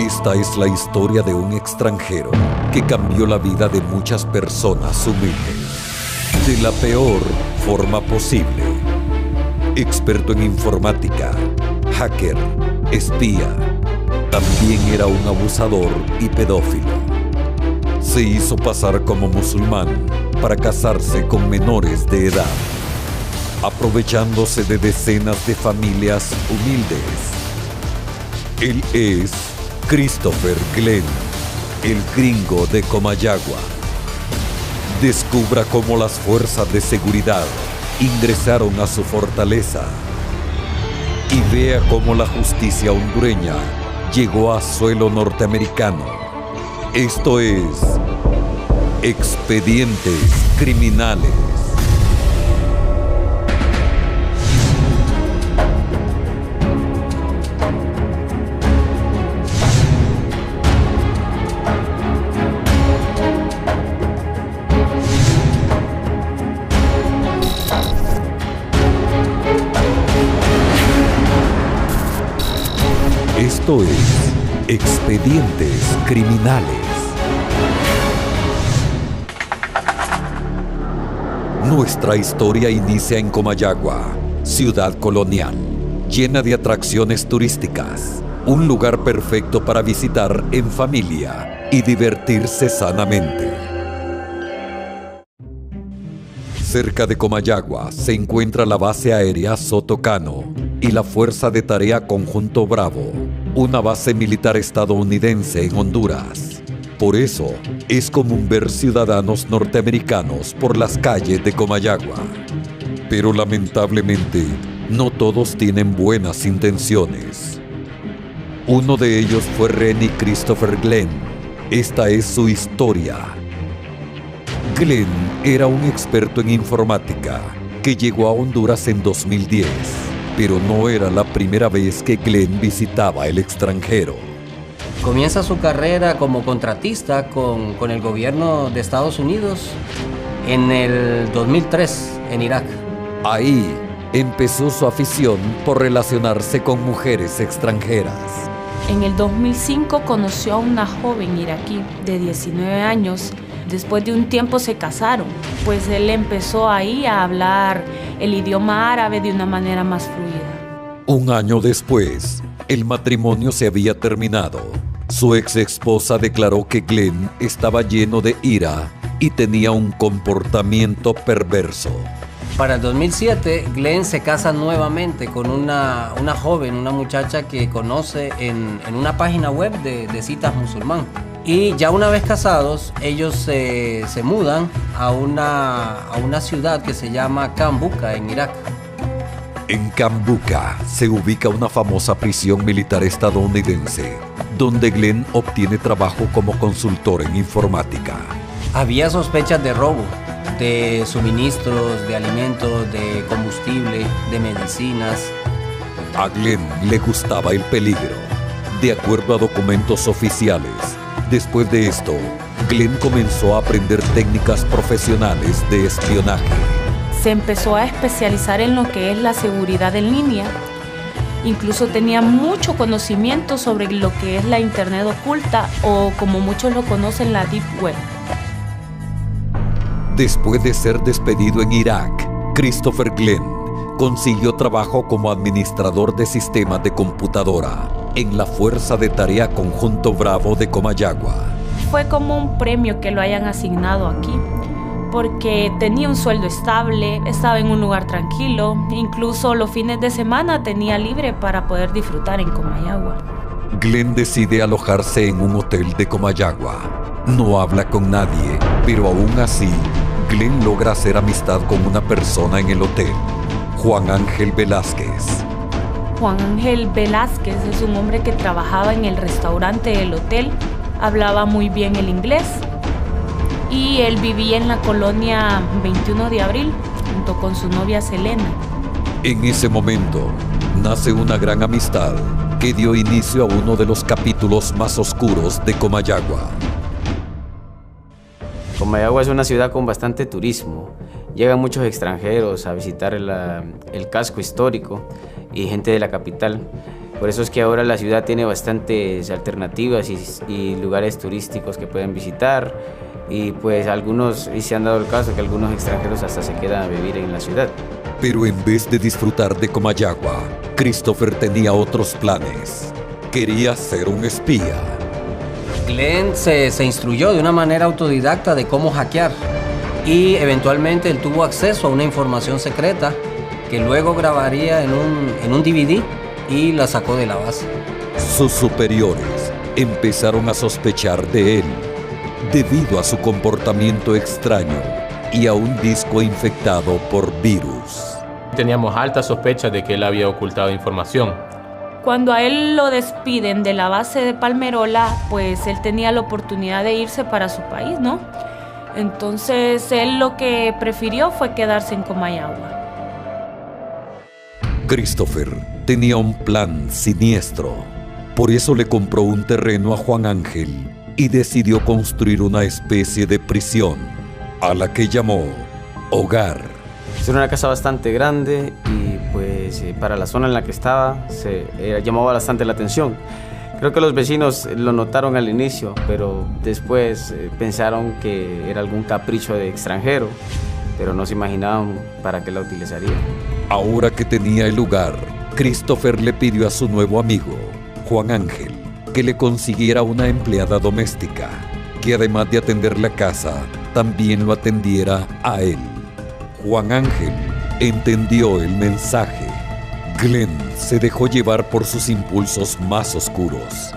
Esta es la historia de un extranjero que cambió la vida de muchas personas humildes de la peor forma posible. Experto en informática, hacker, espía, también era un abusador y pedófilo. Se hizo pasar como musulmán para casarse con menores de edad, aprovechándose de decenas de familias humildes. Él es Christopher Glenn, el gringo de Comayagua. Descubra cómo las fuerzas de seguridad ingresaron a su fortaleza y vea cómo la justicia hondureña llegó a suelo norteamericano. Esto es Expedientes Criminales. Esto es Expedientes Criminales. Nuestra historia inicia en Comayagua, ciudad colonial, llena de atracciones turísticas, un lugar perfecto para visitar en familia y divertirse sanamente. Cerca de Comayagua se encuentra la base aérea Soto Cano y la Fuerza de Tarea Conjunto Bravo, una base militar estadounidense en Honduras. Por eso, es común ver ciudadanos norteamericanos por las calles de Comayagua. Pero lamentablemente, no todos tienen buenas intenciones. Uno de ellos fue Rennie Christopher Glenn. Esta es su historia. Glenn era un experto en informática que llegó a Honduras en 2010, pero no era la primera vez que Glenn visitaba el extranjero. Comienza su carrera como contratista con el gobierno de Estados Unidos en el 2003 en Irak. Ahí empezó su afición por relacionarse con mujeres extranjeras. En el 2005 conoció a una joven iraquí de 19 años. Después de un tiempo se casaron, pues él empezó ahí a hablar el idioma árabe de una manera más fluida. Un año después, el matrimonio se había terminado. Su ex esposa declaró que Glenn estaba lleno de ira y tenía un comportamiento perverso. Para el 2007, Glenn se casa nuevamente con una joven, una muchacha que conoce en una página web de citas musulmán. Y ya una vez casados, ellos se mudan a una ciudad que se llama Kambuka, en Irak. En Kambuka se ubica una famosa prisión militar estadounidense, donde Glenn obtiene trabajo como consultor en informática. Había sospechas de robo, de suministros, de alimentos, de combustible, de medicinas. A Glenn le gustaba el peligro. De acuerdo a documentos oficiales, después de esto, Glenn comenzó a aprender técnicas profesionales de espionaje. Se empezó a especializar en lo que es la seguridad en línea. Incluso tenía mucho conocimiento sobre lo que es la Internet oculta o, como muchos lo conocen, la Deep Web. Después de ser despedido en Irak, Christopher Glenn consiguió trabajo como administrador de sistemas de computadora en la Fuerza de Tarea Conjunto Bravo de Comayagua. Fue como un premio que lo hayan asignado aquí, porque tenía un sueldo estable, estaba en un lugar tranquilo, incluso los fines de semana tenía libre para poder disfrutar en Comayagua. Glenn decide alojarse en un hotel de Comayagua. No habla con nadie, pero aún así, Glenn logra hacer amistad con una persona en el hotel, Juan Ángel Velázquez. Juan Ángel Velázquez es un hombre que trabajaba en el restaurante del hotel, hablaba muy bien el inglés y él vivía en la colonia 21 de abril junto con su novia Selena. En ese momento nace una gran amistad que dio inicio a uno de los capítulos más oscuros de Comayagua. Comayagua es una ciudad con bastante turismo. Llegan muchos extranjeros a visitar el casco histórico y gente de la capital. Por eso es que ahora la ciudad tiene bastantes alternativas y lugares turísticos que pueden visitar. Y pues algunos, y se han dado el caso que algunos extranjeros hasta se quedan a vivir en la ciudad. Pero en vez de disfrutar de Comayagua, Christopher tenía otros planes. Quería ser un espía. Glenn se instruyó de una manera autodidacta de cómo hackear y eventualmente él tuvo acceso a una información secreta que luego grabaría en un DVD y la sacó de la base. Sus superiores empezaron a sospechar de él debido a su comportamiento extraño y a un disco infectado por virus. Teníamos alta sospecha de que él había ocultado información. Cuando a él lo despiden de la base de Palmerola, pues él tenía la oportunidad de irse para su país, ¿no? Entonces él lo que prefirió fue quedarse en Comayagua. Christopher tenía un plan siniestro. Por eso le compró un terreno a Juan Ángel y decidió construir una especie de prisión, a la que llamó Hogar. Era una casa bastante grande y pues para la zona en la que estaba llamaba bastante la atención. Creo que los vecinos lo notaron al inicio, pero después pensaron que era algún capricho de extranjero, pero no se imaginaban para qué la utilizaría. Ahora que tenía el lugar, Christopher le pidió a su nuevo amigo, Juan Ángel, que le consiguiera una empleada doméstica, que además de atender la casa, también lo atendiera a él. Juan Ángel entendió el mensaje. Glenn se dejó llevar por sus impulsos más oscuros.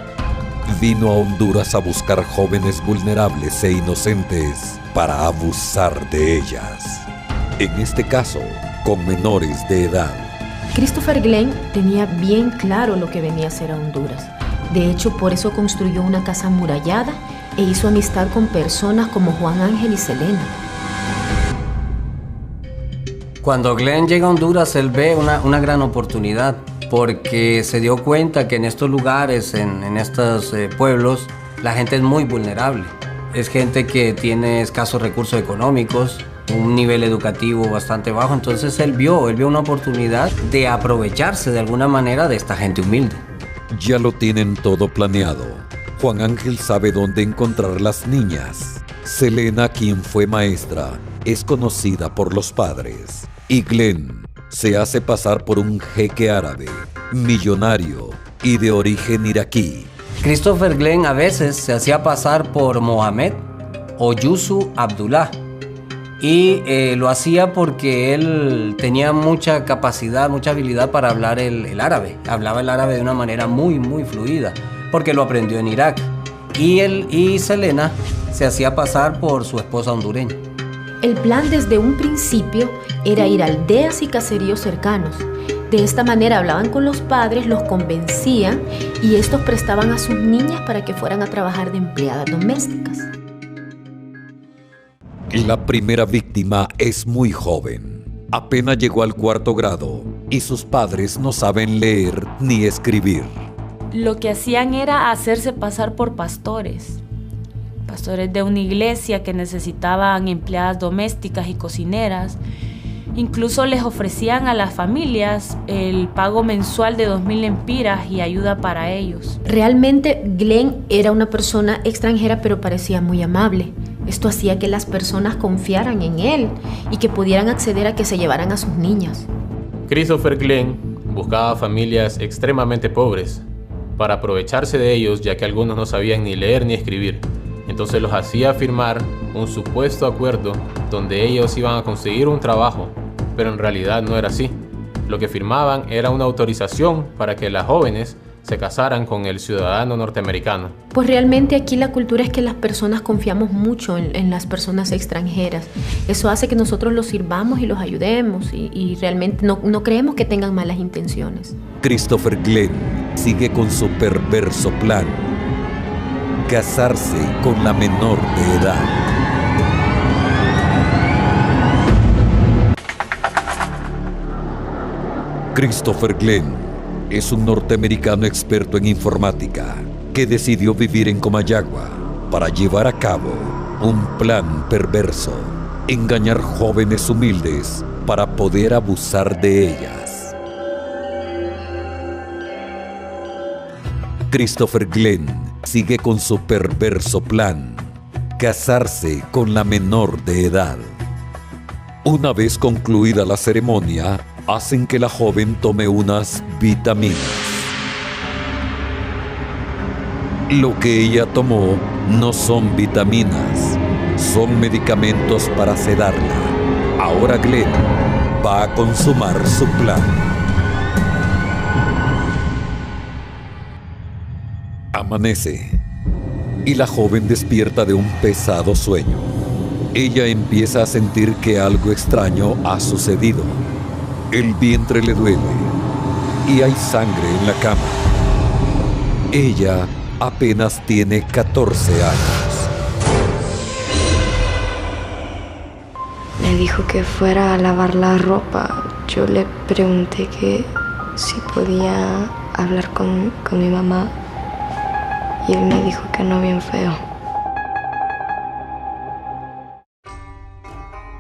Vino a Honduras a buscar jóvenes vulnerables e inocentes para abusar de ellas. En este caso, con menores de edad. Christopher Glenn tenía bien claro lo que venía a hacer a Honduras. De hecho, por eso construyó una casa amurallada e hizo amistad con personas como Juan Ángel y Selena. Cuando Glenn llega a Honduras, él ve una gran oportunidad porque se dio cuenta que en estos lugares, en estos pueblos, la gente es muy vulnerable. Es gente que tiene escasos recursos económicos, un nivel educativo bastante bajo, entonces él vio una oportunidad de aprovecharse de alguna manera de esta gente humilde. Ya lo tienen todo planeado. Juan Ángel sabe dónde encontrar las niñas. Selena, quien fue maestra, es conocida por los padres. Y Glenn se hace pasar por un jeque árabe, millonario y de origen iraquí. Christopher Glenn a veces se hacía pasar por Mohamed o Yusuf Abdullah. Y lo hacía porque él tenía mucha capacidad, mucha habilidad para hablar el árabe. Hablaba el árabe de una manera muy, muy fluida, porque lo aprendió en Irak. Y él y Selena se hacía pasar por su esposa hondureña. El plan desde un principio era ir a aldeas y caseríos cercanos. De esta manera hablaban con los padres, los convencían y estos prestaban a sus niñas para que fueran a trabajar de empleadas domésticas. La primera víctima es muy joven. Apenas llegó al 4º grado y sus padres no saben leer ni escribir. Lo que hacían era hacerse pasar por pastores de una iglesia que necesitaban empleadas domésticas y cocineras. Incluso les ofrecían a las familias el pago mensual de 2,000 lempiras y ayuda para ellos. Realmente Glenn era una persona extranjera, pero parecía muy amable. Esto hacía que las personas confiaran en él y que pudieran acceder a que se llevaran a sus niñas. Christopher Glenn buscaba familias extremadamente pobres para aprovecharse de ellos, ya que algunos no sabían ni leer ni escribir. Entonces los hacía firmar un supuesto acuerdo donde ellos iban a conseguir un trabajo, pero en realidad no era así. Lo que firmaban era una autorización para que las jóvenes se casaran con el ciudadano norteamericano. Pues realmente aquí la cultura es que las personas confiamos mucho en las personas extranjeras. Eso hace que nosotros los sirvamos y los ayudemos y realmente no creemos que tengan malas intenciones. Christopher Glenn sigue con su perverso plan: casarse con la menor de edad. Christopher Glenn es un norteamericano experto en informática que decidió vivir en Comayagua para llevar a cabo un plan perverso: engañar jóvenes humildes para poder abusar de ellas. Christopher Glenn sigue con su perverso plan: casarse con la menor de edad. Una vez concluida la ceremonia, hacen que la joven tome unas vitaminas. Lo que ella tomó no son vitaminas, son medicamentos para sedarla. Ahora Glenn va a consumar su plan. Amanece y la joven despierta de un pesado sueño. Ella empieza a sentir que algo extraño ha sucedido. El vientre le duele y hay sangre en la cama. Ella apenas tiene 14 años. Me dijo que fuera a lavar la ropa. Yo le pregunté que si podía hablar con mi mamá y él me dijo que no, bien feo.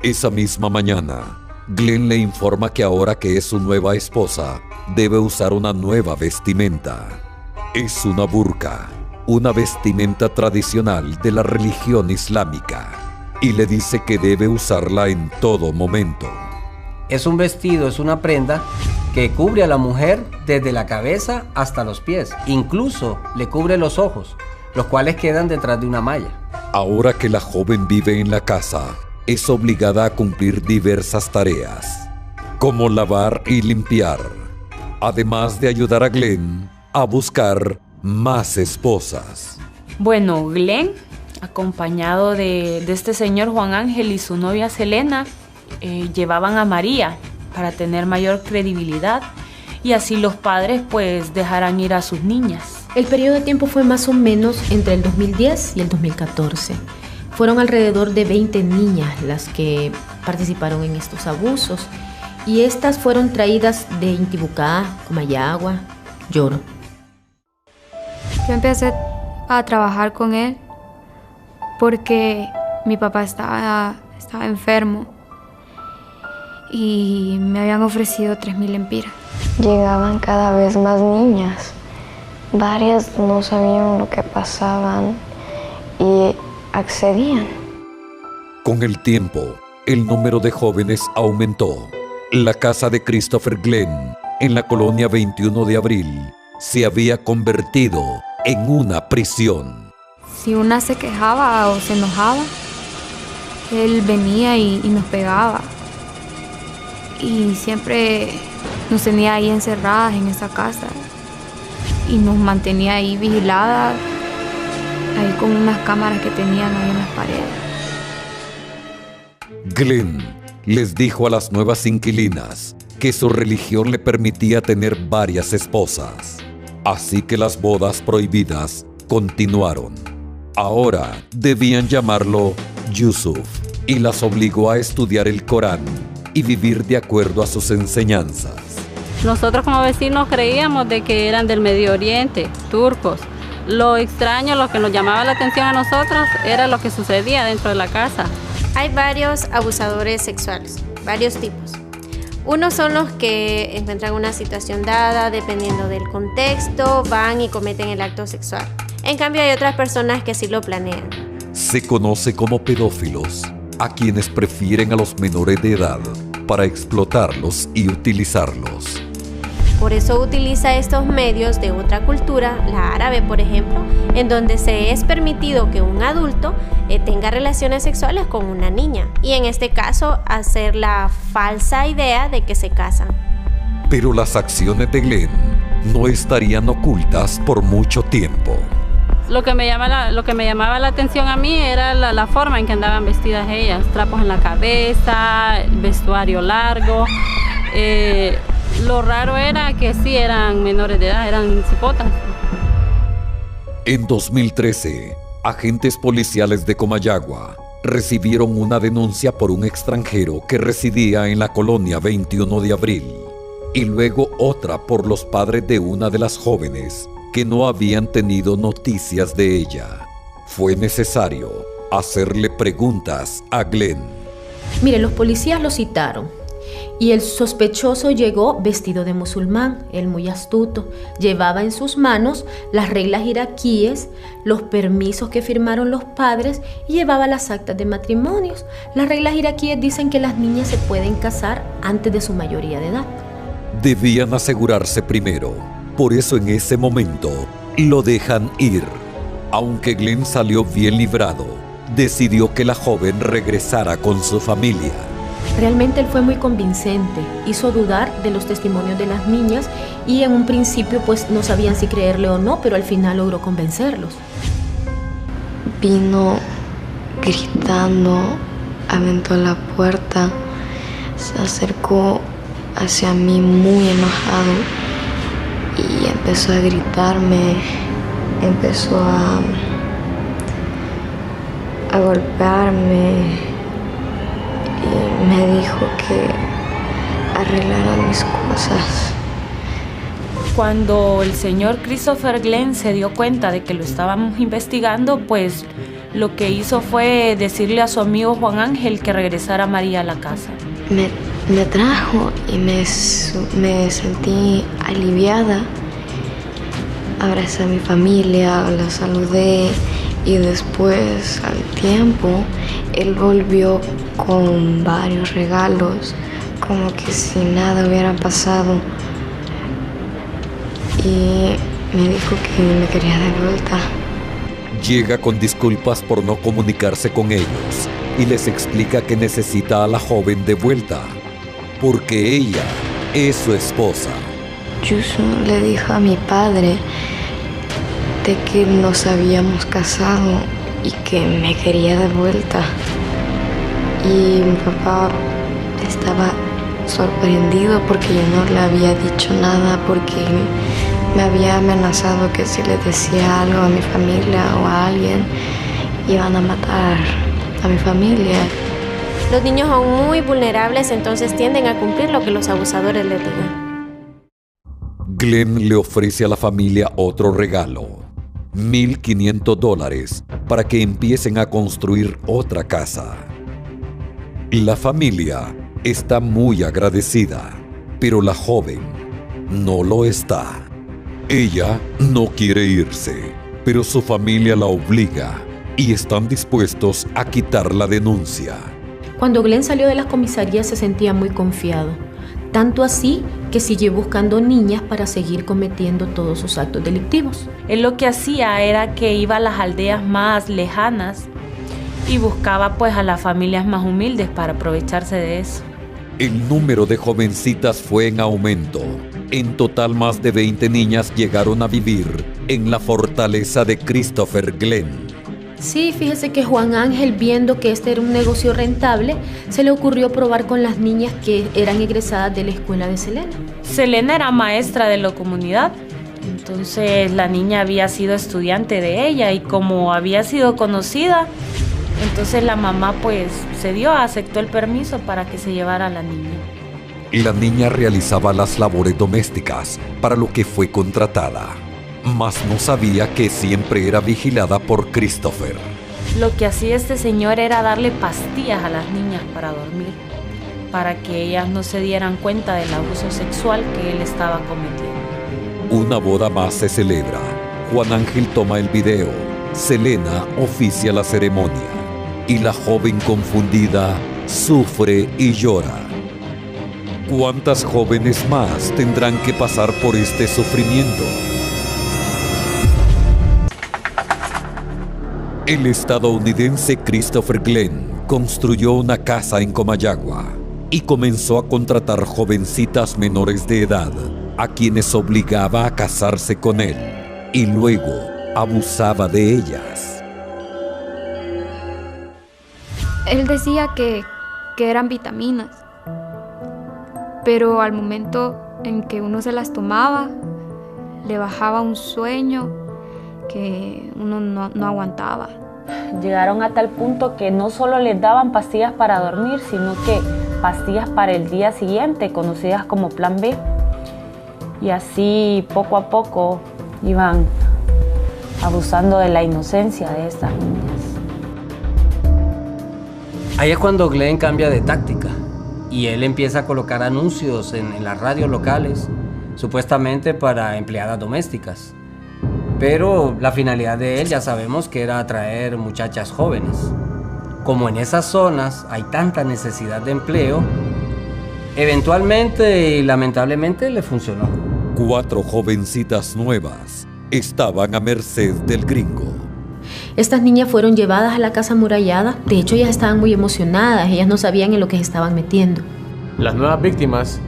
Esa misma mañana, Glenn le informa que ahora que es su nueva esposa, debe usar una nueva vestimenta. Es una burka, una vestimenta tradicional de la religión islámica, y le dice que debe usarla en todo momento. Es un vestido, es una prenda que cubre a la mujer desde la cabeza hasta los pies. Incluso le cubre los ojos, los cuales quedan detrás de una malla. Ahora que la joven vive en la casa, es obligada a cumplir diversas tareas, como lavar y limpiar, además de ayudar a Glenn a buscar más esposas. Bueno, Glenn, acompañado de este señor Juan Ángel y su novia Selena, llevaban a María para tener mayor credibilidad y así los padres pues dejarán ir a sus niñas. El periodo de tiempo fue más o menos entre el 2010 y el 2014. Fueron alrededor de 20 niñas las que participaron en estos abusos y estas fueron traídas de Intibucá, Comayagua, Yoro. Yo empecé a trabajar con él porque mi papá estaba enfermo y me habían ofrecido 3.000 lempiras. Llegaban cada vez más niñas. Varias no sabían lo que pasaban y accedían. Con el tiempo, el número de jóvenes aumentó. La casa de Christopher Glenn, en la colonia 21 de Abril, se había convertido en una prisión. Si una se quejaba o se enojaba, él venía y nos pegaba. Y siempre nos tenía ahí encerradas en esa casa y nos mantenía ahí vigiladas, ahí con unas cámaras que tenían ahí en las paredes. Glenn les dijo a las nuevas inquilinas que su religión le permitía tener varias esposas, así que las bodas prohibidas continuaron. Ahora debían llamarlo Yusuf y las obligó a estudiar el Corán y vivir de acuerdo a sus enseñanzas. Nosotros como vecinos creíamos de que eran del Medio Oriente, turcos. Lo extraño, lo que nos llamaba la atención a nosotros era lo que sucedía dentro de la casa. Hay varios abusadores sexuales, varios tipos. Unos son los que encuentran una situación dada, dependiendo del contexto, van y cometen el acto sexual. En cambio hay otras personas que sí lo planean. Se conoce como pedófilos a quienes prefieren a los menores de edad para explotarlos y utilizarlos. Por eso utiliza estos medios de otra cultura, la árabe por ejemplo, en donde se es permitido que un adulto tenga relaciones sexuales con una niña y en este caso hacer la falsa idea de que se casan. Pero las acciones de Glenn no estarían ocultas por mucho tiempo. Lo que me llamaba la atención a mí era la forma en que andaban vestidas ellas, trapos en la cabeza, vestuario largo. Lo raro era que sí eran menores de edad, eran cipotas. En 2013, agentes policiales de Comayagua recibieron una denuncia por un extranjero que residía en la colonia 21 de Abril y luego otra por los padres de una de las jóvenes que no habían tenido noticias de ella. Fue necesario hacerle preguntas a Glenn. Mire, los policías lo citaron Y el sospechoso llegó vestido de musulmán, él muy astuto. Llevaba en sus manos las reglas iraquíes, los permisos que firmaron los padres y llevaba las actas de matrimonios. Las reglas iraquíes dicen que las niñas se pueden casar antes de su mayoría de edad. Debían asegurarse primero. Por eso en ese momento lo dejan ir. Aunque Glenn salió bien librado, decidió que la joven regresara con su familia. Realmente él fue muy convincente, hizo dudar de los testimonios de las niñas y en un principio pues no sabían si creerle o no, pero al final logró convencerlos. Vino gritando, aventó la puerta, se acercó hacia mí muy enojado y empezó a gritarme, empezó a golpearme. Y me dijo que arreglara mis cosas. Cuando el señor Christopher Glenn se dio cuenta de que lo estábamos investigando, pues lo que hizo fue decirle a su amigo Juan Ángel que regresara María a la casa. Me trajo y me sentí aliviada. Abracé a mi familia, la saludé y después, al tiempo, él volvió con varios regalos, como que si nada hubiera pasado. Y me dijo que me quería de vuelta. Llega con disculpas por no comunicarse con ellos y les explica que necesita a la joven de vuelta, porque ella es su esposa. Yo le dijo a mi padre de que nos habíamos casado y que me quería de vuelta. Y mi papá estaba sorprendido porque yo no le había dicho nada, porque me había amenazado que si le decía algo a mi familia o a alguien, iban a matar a mi familia. Los niños son muy vulnerables, entonces tienden a cumplir lo que los abusadores les digan. Glenn le ofrece a la familia otro regalo, $1,500 para que empiecen a construir otra casa. La familia está muy agradecida, pero la joven no lo está. Ella no quiere irse, pero su familia la obliga y están dispuestos a quitar la denuncia. Cuando Glenn salió de la comisaría se sentía muy confiado, tanto así que siguió buscando niñas para seguir cometiendo todos sus actos delictivos. Él lo que hacía era que iba a las aldeas más lejanas y buscaba pues a las familias más humildes para aprovecharse de eso. El número de jovencitas fue en aumento. En total, más de 20 niñas llegaron a vivir en la fortaleza de Christopher Glenn. Sí, fíjese que Juan Ángel, viendo que este era un negocio rentable, se le ocurrió probar con las niñas que eran egresadas de la escuela de Selena. Selena era maestra de la comunidad, entonces la niña había sido estudiante de ella y como había sido conocida, entonces la mamá pues aceptó el permiso para que se llevara a la niña. La niña realizaba las labores domésticas para lo que fue contratada, mas no sabía que siempre era vigilada por Christopher. Lo que hacía este señor era darle pastillas a las niñas para dormir, para que ellas no se dieran cuenta del abuso sexual que él estaba cometiendo. Una boda más se celebra. Juan Ángel toma el video. Selena oficia la ceremonia y la joven confundida sufre y llora. ¿Cuántas jóvenes más tendrán que pasar por este sufrimiento? El estadounidense Christopher Glenn construyó una casa en Comayagua y comenzó a contratar jovencitas menores de edad a quienes obligaba a casarse con él y luego abusaba de ellas. Él decía que eran vitaminas, pero al momento en que uno se las tomaba, le bajaba un sueño que uno no aguantaba. Llegaron a tal punto que no solo les daban pastillas para dormir, sino que pastillas para el día siguiente, conocidas como Plan B. Y así poco a poco iban abusando de la inocencia de estas niñas. Ahí es cuando Glenn cambia de táctica y él empieza a colocar anuncios en las radios locales, supuestamente para empleadas domésticas. Pero la finalidad de él ya sabemos que era atraer muchachas jóvenes. Como en esas zonas hay tanta necesidad de empleo, eventualmente y lamentablemente le funcionó. 4 jovencitas nuevas estaban a merced del gringo. Estas niñas fueron llevadas a la casa amurallada. De hecho, ellas estaban muy emocionadas. Ellas no sabían en lo que se estaban metiendo. Las nuevas víctimas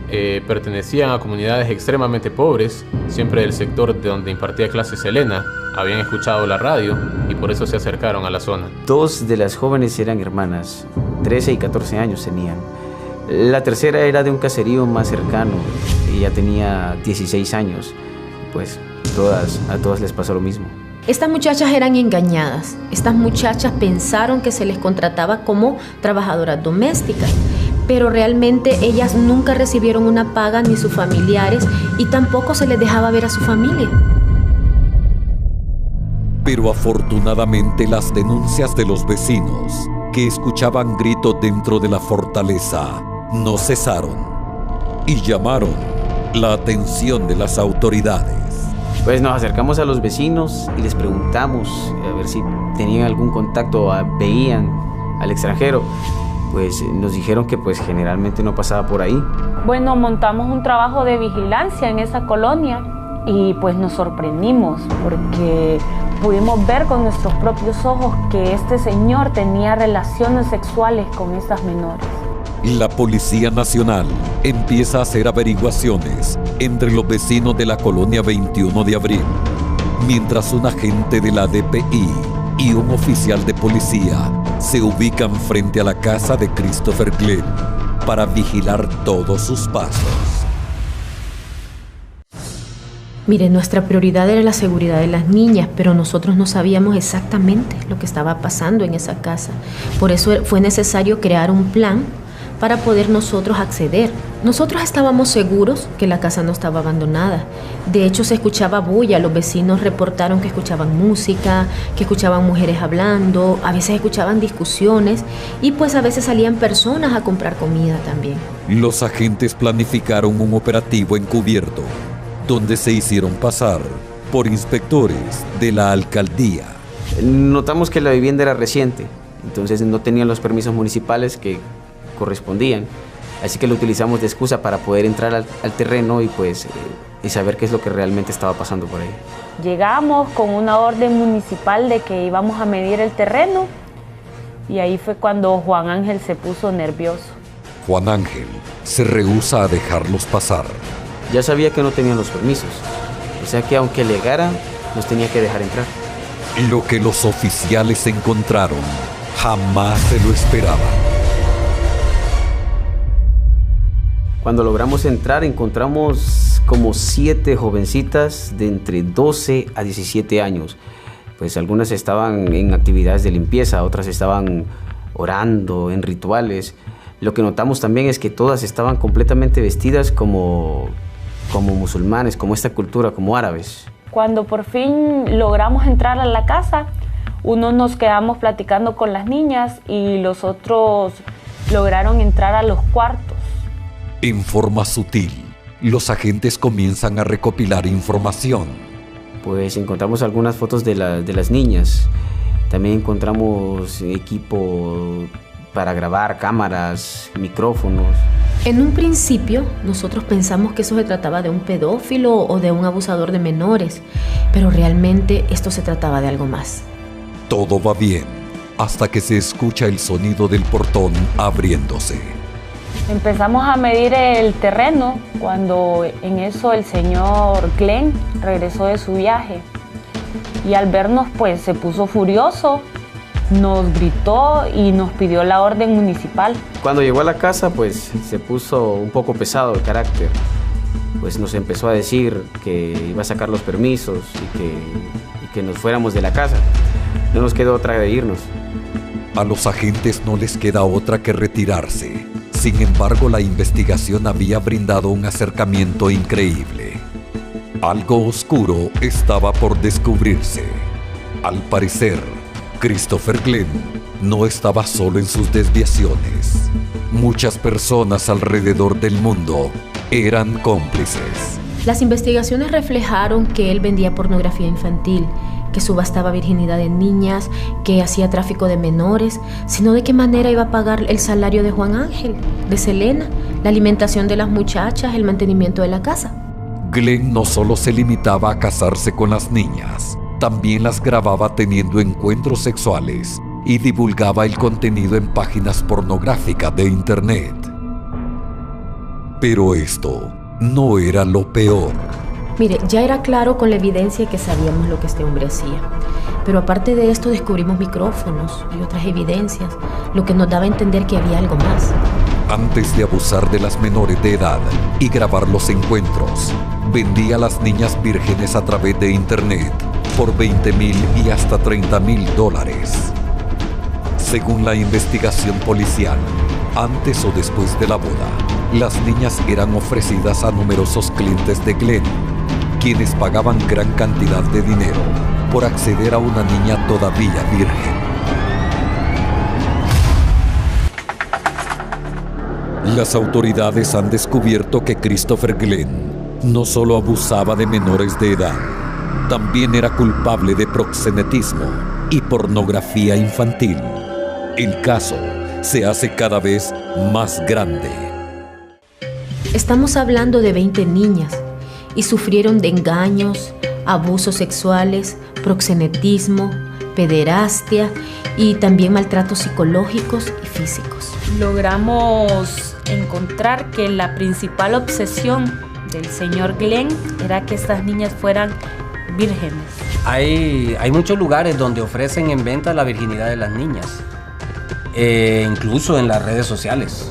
pertenecían a comunidades extremadamente pobres, siempre del sector de donde impartía clases Elena. Habían escuchado la radio y por eso se acercaron a la zona. 2 de las jóvenes eran hermanas, 13 y 14 años tenían. La tercera era de un caserío más cercano, ella tenía 16 años. Pues a todas les pasó lo mismo. Estas muchachas eran engañadas. Estas muchachas pensaron que se les contrataba como trabajadoras domésticas, pero realmente ellas nunca recibieron una paga ni sus familiares y tampoco se les dejaba ver a su familia. Pero afortunadamente las denuncias de los vecinos, que escuchaban gritos dentro de la fortaleza, no cesaron y llamaron la atención de las autoridades. Pues nos acercamos a los vecinos y les preguntamos a ver si tenían algún contacto, veían al extranjero. Pues nos dijeron que pues generalmente no pasaba por ahí. Bueno, montamos un trabajo de vigilancia en esa colonia y pues nos sorprendimos porque pudimos ver con nuestros propios ojos que este señor tenía relaciones sexuales con estas menores. La Policía Nacional empieza a hacer averiguaciones entre los vecinos de la colonia 21 de abril, mientras un agente de la DPI y un oficial de policía se ubican frente a la casa de Christopher Glenn para vigilar todos sus pasos. Mire, nuestra prioridad era la seguridad de las niñas, pero nosotros no sabíamos exactamente lo que estaba pasando en esa casa. Por eso fue necesario crear un plan para poder nosotros acceder. Nosotros estábamos seguros que la casa no estaba abandonada. De hecho, se escuchaba bulla. Los vecinos reportaron que escuchaban música, que escuchaban mujeres hablando, a veces escuchaban discusiones y pues a veces salían personas a comprar comida también. Los agentes planificaron un operativo encubierto, donde se hicieron pasar por inspectores de la alcaldía. Notamos que la vivienda era reciente, entonces no tenían los permisos municipales que correspondían, así que lo utilizamos de excusa para poder entrar al terreno y pues y saber qué es lo que realmente estaba pasando por ahí. Llegamos con una orden municipal de que íbamos a medir el terreno y ahí fue cuando Juan Ángel se puso nervioso. Juan Ángel se rehúsa a dejarlos pasar. Ya sabía que no tenían los permisos, o sea que aunque alegara, nos tenía que dejar entrar. Lo que los oficiales encontraron jamás se lo esperaban. Cuando logramos entrar, encontramos como 7 jovencitas de entre 12 a 17 años. Pues algunas estaban en actividades de limpieza, otras estaban orando en rituales. Lo que notamos también es que todas estaban completamente vestidas como musulmanes, como esta cultura, como árabes. Cuando por fin logramos entrar a la casa, unos nos quedamos platicando con las niñas y los otros lograron entrar a los cuartos. En forma sutil, los agentes comienzan a recopilar información. Pues encontramos algunas fotos de las niñas. También encontramos equipo para grabar, cámaras, micrófonos. En un principio, nosotros pensamos que eso se trataba de un pedófilo o de un abusador de menores, pero realmente esto se trataba de algo más. Todo va bien, hasta que se escucha el sonido del portón abriéndose. Empezamos a medir el terreno cuando en eso el señor Glenn regresó de su viaje y al vernos pues se puso furioso, nos gritó y nos pidió la orden municipal. Cuando llegó a la casa pues se puso un poco pesado el carácter, pues nos empezó a decir que iba a sacar los permisos y que nos fuéramos de la casa. No nos quedó otra de irnos. A los agentes no les queda otra que retirarse. Sin embargo, la investigación había brindado un acercamiento increíble. Algo oscuro estaba por descubrirse. Al parecer, Christopher Glenn no estaba solo en sus desviaciones. Muchas personas alrededor del mundo eran cómplices. Las investigaciones reflejaron que él vendía pornografía infantil, que subastaba virginidad de niñas, que hacía tráfico de menores, sino de qué manera iba a pagar el salario de Juan Ángel, de Selena, la alimentación de las muchachas, el mantenimiento de la casa. Glenn no solo se limitaba a casarse con las niñas, también las grababa teniendo encuentros sexuales y divulgaba el contenido en páginas pornográficas de internet. Pero esto no era lo peor. Mire, ya era claro con la evidencia que sabíamos lo que este hombre hacía. Pero aparte de esto descubrimos micrófonos y otras evidencias, lo que nos daba a entender que había algo más. Antes de abusar de las menores de edad y grabar los encuentros, vendía a las niñas vírgenes a través de internet por $20,000 y hasta $30,000. Según la investigación policial, antes o después de la boda, las niñas eran ofrecidas a numerosos clientes de Glenn, quienes pagaban gran cantidad de dinero por acceder a una niña todavía virgen. Las autoridades han descubierto que Christopher Glenn no solo abusaba de menores de edad, también era culpable de proxenetismo y pornografía infantil. El caso se hace cada vez más grande. Estamos hablando de 20 niñas y sufrieron de engaños, abusos sexuales, proxenetismo, pederastia y también maltratos psicológicos y físicos. Logramos encontrar que la principal obsesión del señor Glenn era que estas niñas fueran vírgenes. Hay muchos lugares donde ofrecen en venta la virginidad de las niñas, incluso en las redes sociales.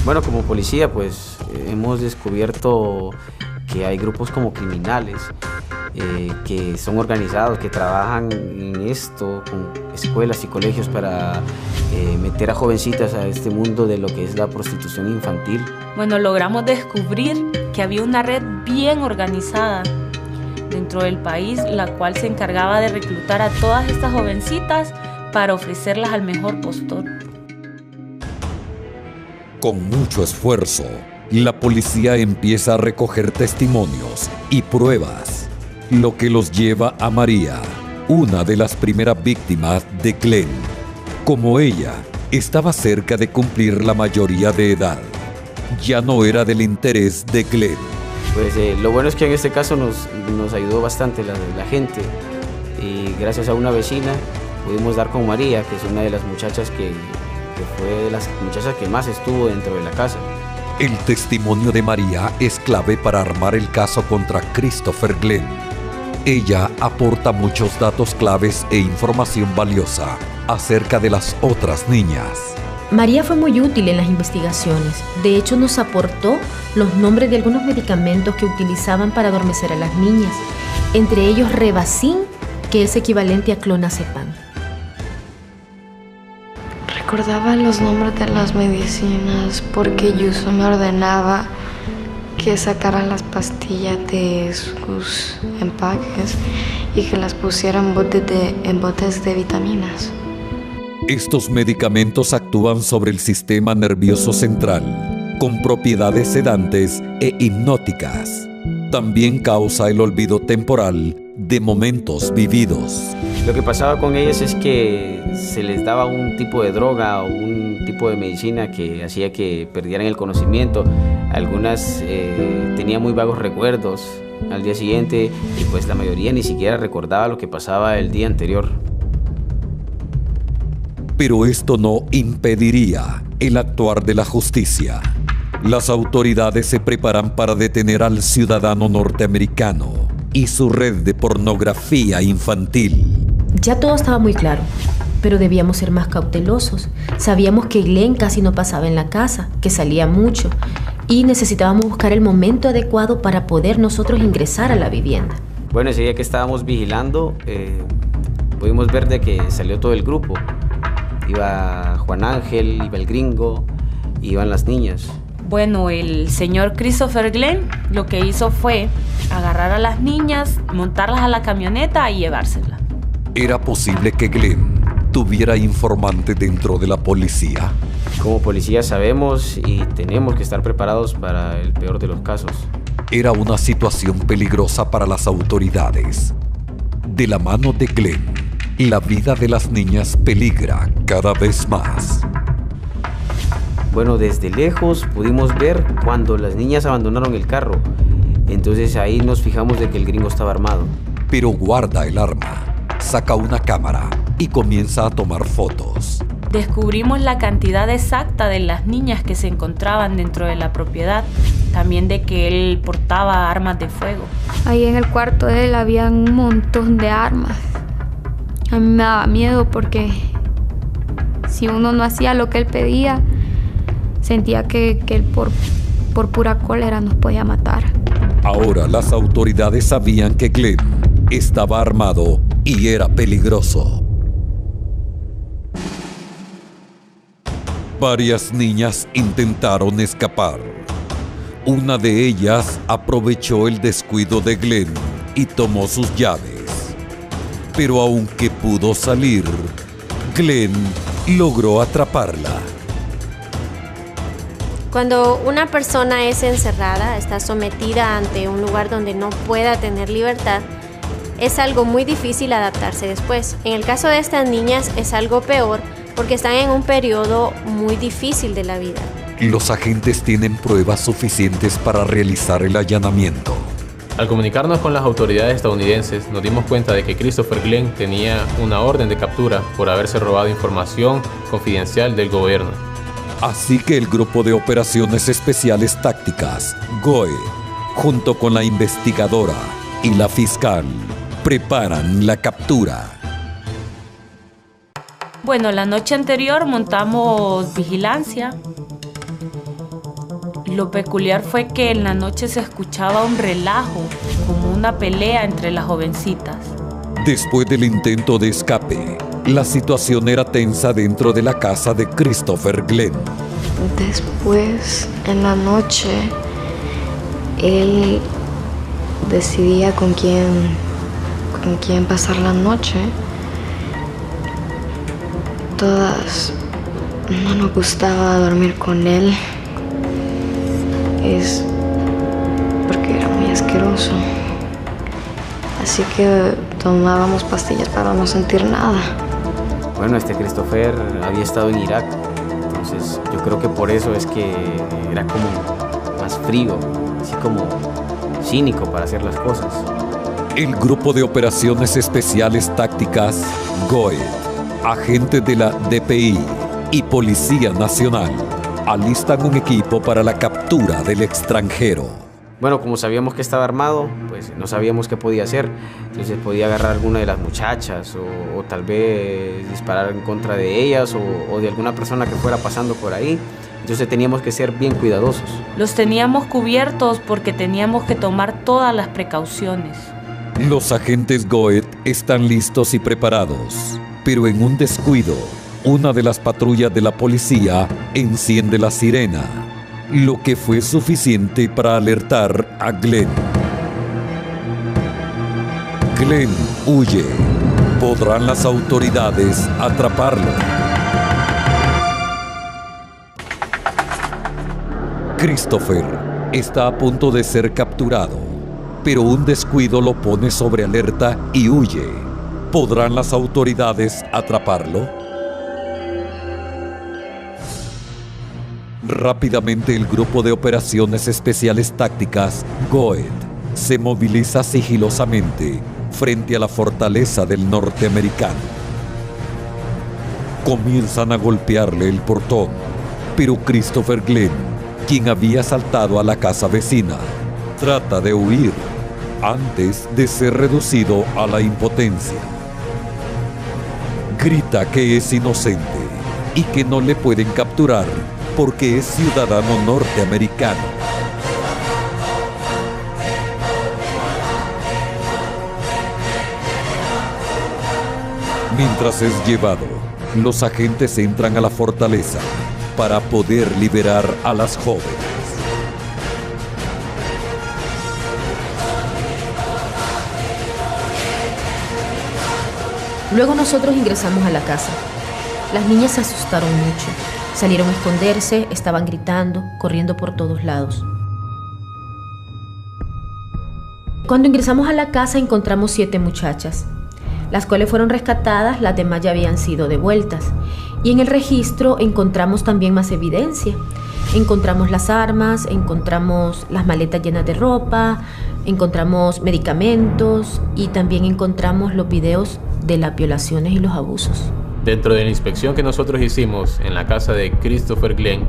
Bueno, como policía pues hemos descubierto que hay grupos como criminales que son organizados, que trabajan en esto con escuelas y colegios para meter a jovencitas a este mundo de lo que es la prostitución infantil. Bueno, logramos descubrir que había una red bien organizada dentro del país, la cual se encargaba de reclutar a todas estas jovencitas para ofrecerlas al mejor postor. Con mucho esfuerzo, la policía empieza a recoger testimonios y pruebas, lo que los lleva a María, una de las primeras víctimas de Glenn. Como ella estaba cerca de cumplir la mayoría de edad, ya no era del interés de Glenn. Pues lo bueno es que en este caso nos ayudó bastante la gente, y gracias a una vecina pudimos dar con María, que es una de las muchachas que fue de las muchachas que más estuvo dentro de la casa. El testimonio de María es clave para armar el caso contra Christopher Glenn. Ella aporta muchos datos claves e información valiosa acerca de las otras niñas. María fue muy útil en las investigaciones. De hecho, nos aportó los nombres de algunos medicamentos que utilizaban para adormecer a las niñas, entre ellos Rebacin, que es equivalente a clonazepam. Recordaba los nombres de las medicinas porque Yuso me ordenaba que sacara las pastillas de sus empaques y que las pusiera en botes de vitaminas. Estos medicamentos actúan sobre el sistema nervioso central, con propiedades sedantes e hipnóticas. También causa el olvido temporal de momentos vividos. Lo que pasaba con ellas es que se les daba un tipo de droga o un tipo de medicina que hacía que perdieran el conocimiento. Algunas tenían muy vagos recuerdos al día siguiente y pues la mayoría ni siquiera recordaba lo que pasaba el día anterior. Pero esto no impediría el actuar de la justicia. Las autoridades se preparan para detener al ciudadano norteamericano y su red de pornografía infantil. Ya todo estaba muy claro, pero debíamos ser más cautelosos. Sabíamos que Glenn casi no pasaba en la casa, que salía mucho, y necesitábamos buscar el momento adecuado para poder nosotros ingresar a la vivienda. Bueno, ese día que estábamos vigilando, pudimos ver de que salió todo el grupo. Iba Juan Ángel, iba el gringo, iban las niñas. Bueno, el señor Christopher Glenn lo que hizo fue agarrar a las niñas, montarlas a la camioneta y llevárselas. Era posible que Glenn tuviera informante dentro de la policía? Como policía sabemos y tenemos que estar preparados para el peor de los casos. Era una situación peligrosa para las autoridades. De la mano de Glenn, la vida de las niñas peligra cada vez más. Bueno, desde lejos pudimos ver cuando las niñas abandonaron el carro. Entonces ahí nos fijamos de que el gringo estaba armado. Pero guarda el arma, saca una cámara y comienza a tomar fotos. Descubrimos la cantidad exacta de las niñas que se encontraban dentro de la propiedad, también de que él portaba armas de fuego. Ahí en el cuarto de él había un montón de armas. A mí me daba miedo porque si uno no hacía lo que él pedía, sentía que él por pura cólera nos podía matar. Ahora las autoridades sabían que Glenn estaba armado y era peligroso. Varias niñas intentaron escapar. Una de ellas aprovechó el descuido de Glenn y tomó sus llaves. Pero aunque pudo salir, Glenn logró atraparla. Cuando una persona es encerrada, está sometida ante un lugar donde no pueda tener libertad, es algo muy difícil adaptarse después. En el caso de estas niñas es algo peor porque están en un periodo muy difícil de la vida. Los agentes tienen pruebas suficientes para realizar el allanamiento. Al comunicarnos con las autoridades estadounidenses, nos dimos cuenta de que Christopher Glenn tenía una orden de captura por haberse robado información confidencial del gobierno. Así que el Grupo de Operaciones Especiales Tácticas, GOE, junto con la investigadora y la fiscal, preparan la captura. Bueno, la noche anterior montamos vigilancia. Lo peculiar fue que en la noche se escuchaba un relajo, como una pelea entre las jovencitas. Después del intento de escape, la situación era tensa dentro de la casa de Christopher Glenn. Después, en la noche, él decidía con quién pasar la noche. Todas no nos gustaba dormir con él. Es porque era muy asqueroso. Así que tomábamos pastillas para no sentir nada. Bueno, Christopher había estado en Irak. Entonces yo creo que por eso es que era como más frío, así como cínico para hacer las cosas. El Grupo de Operaciones Especiales Tácticas, GOE, agentes de la DPI y Policía Nacional alistan un equipo para la captura del extranjero. Bueno, como sabíamos que estaba armado, pues no sabíamos qué podía hacer. Entonces podía agarrar a alguna de las muchachas o tal vez disparar en contra de ellas o de alguna persona que fuera pasando por ahí. Entonces teníamos que ser bien cuidadosos. Los teníamos cubiertos porque teníamos que tomar todas las precauciones. Los agentes GOE están listos y preparados, pero en un descuido, una de las patrullas de la policía enciende la sirena, lo que fue suficiente para alertar a Glenn. Glenn huye. ¿Podrán las autoridades atraparlo? Christopher está a punto de ser capturado, pero un descuido lo pone sobre alerta y huye. ¿Podrán las autoridades atraparlo? Rápidamente el Grupo de Operaciones Especiales Tácticas, GOE, se moviliza sigilosamente frente a la fortaleza del norteamericano. Comienzan a golpearle el portón, pero Christopher Glenn, quien había saltado a la casa vecina, trata de huir antes de ser reducido a la impotencia. Grita que es inocente y que no le pueden capturar porque es ciudadano norteamericano. Mientras es llevado, los agentes entran a la fortaleza para poder liberar a las jóvenes. Luego nosotros ingresamos a la casa. Las niñas se asustaron mucho. Salieron a esconderse, estaban gritando, corriendo por todos lados. Cuando ingresamos a la casa encontramos 7 muchachas, las cuales fueron rescatadas, las demás ya habían sido devueltas. Y en el registro encontramos también más evidencia. Encontramos las armas, encontramos las maletas llenas de ropa, encontramos medicamentos y también encontramos los videos de las violaciones y los abusos. Dentro de la inspección que nosotros hicimos en la casa de Christopher Glenn,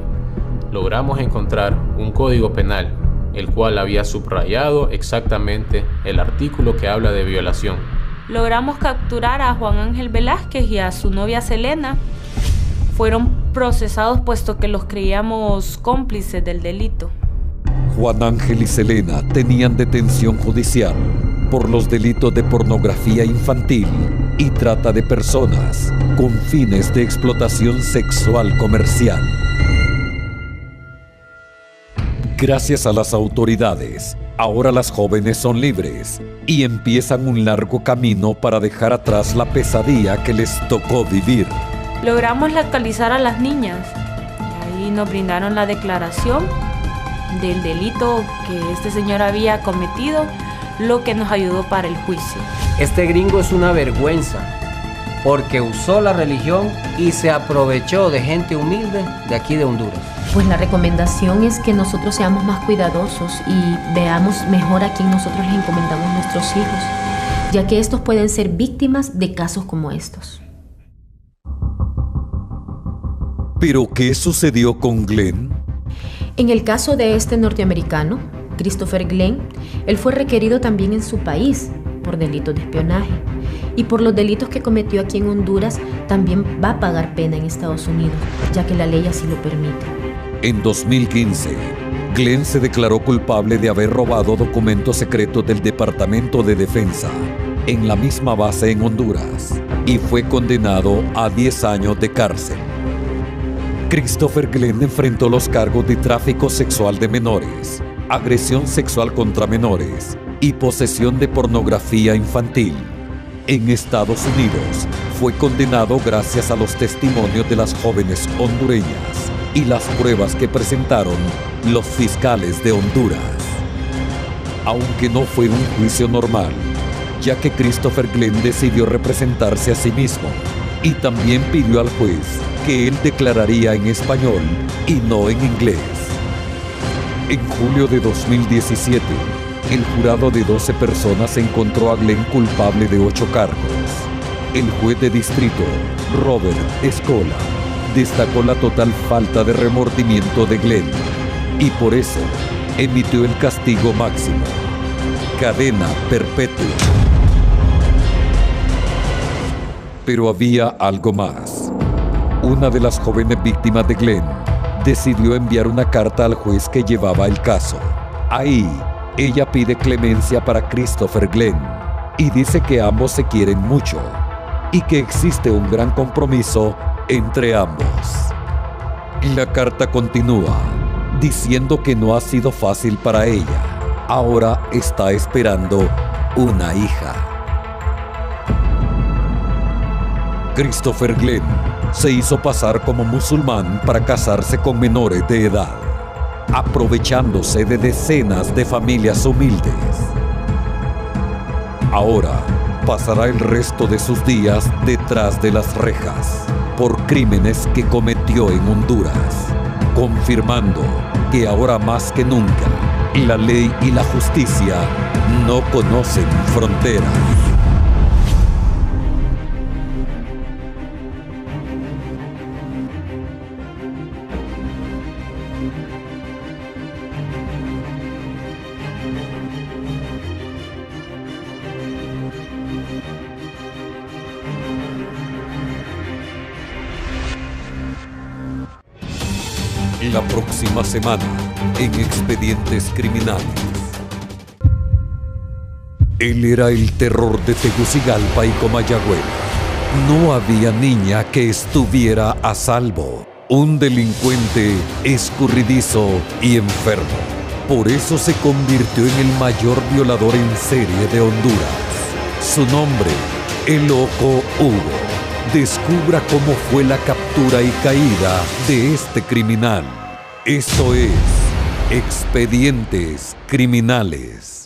logramos encontrar un código penal, el cual había subrayado exactamente el artículo que habla de violación. Logramos capturar a Juan Ángel Velázquez y a su novia Selena. Fueron procesados puesto que los creíamos cómplices del delito. Juan Ángel y Selena tenían detención judicial por los delitos de pornografía infantil y trata de personas con fines de explotación sexual comercial. Gracias a las autoridades, ahora las jóvenes son libres y empiezan un largo camino para dejar atrás la pesadilla que les tocó vivir. Logramos localizar a las niñas. Ahí nos brindaron la declaración del delito que este señor había cometido, lo que nos ayudó para el juicio. Este gringo es una vergüenza porque usó la religión y se aprovechó de gente humilde de aquí de Honduras. Pues la recomendación es que nosotros seamos más cuidadosos y veamos mejor a quién nosotros les encomendamos nuestros hijos, ya que estos pueden ser víctimas de casos como estos. ¿Pero qué sucedió con Glenn? En el caso de este norteamericano, Christopher Glenn, él fue requerido también en su país por delitos de espionaje y por los delitos que cometió aquí en Honduras también va a pagar pena en Estados Unidos, ya que la ley así lo permite. En 2015, Glenn se declaró culpable de haber robado documentos secretos del Departamento de Defensa en la misma base en Honduras y fue condenado a 10 años de cárcel. Christopher Glenn enfrentó los cargos de tráfico sexual de menores, agresión sexual contra menores y posesión de pornografía infantil. En Estados Unidos, fue condenado gracias a los testimonios de las jóvenes hondureñas y las pruebas que presentaron los fiscales de Honduras. Aunque no fue un juicio normal, ya que Christopher Glenn decidió representarse a sí mismo y también pidió al juez que él declararía en español y no en inglés. En julio de 2017, el jurado de 12 personas encontró a Glenn culpable de 8 cargos. El juez de distrito, Robert Escola, destacó la total falta de remordimiento de Glenn y por eso emitió el castigo máximo, cadena perpetua. Pero había algo más. Una de las jóvenes víctimas de Glenn decidió enviar una carta al juez que llevaba el caso. Ahí, ella pide clemencia para Christopher Glenn y dice que ambos se quieren mucho y que existe un gran compromiso entre ambos. La carta continúa diciendo que no ha sido fácil para ella. Ahora está esperando una hija. Christopher Glenn se hizo pasar como musulmán para casarse con menores de edad, aprovechándose de decenas de familias humildes. Ahora pasará el resto de sus días detrás de las rejas por crímenes que cometió en Honduras, confirmando que ahora más que nunca la ley y la justicia no conocen fronteras. La próxima semana en Expedientes Criminales. Él era el terror de Tegucigalpa y Comayagüela. No había niña que estuviera a salvo. Un delincuente escurridizo y enfermo. Por eso se convirtió en el mayor violador en serie de Honduras. Su nombre, el Loco Hugo. Descubra cómo fue la captura y caída de este criminal. Esto es Expedientes Criminales.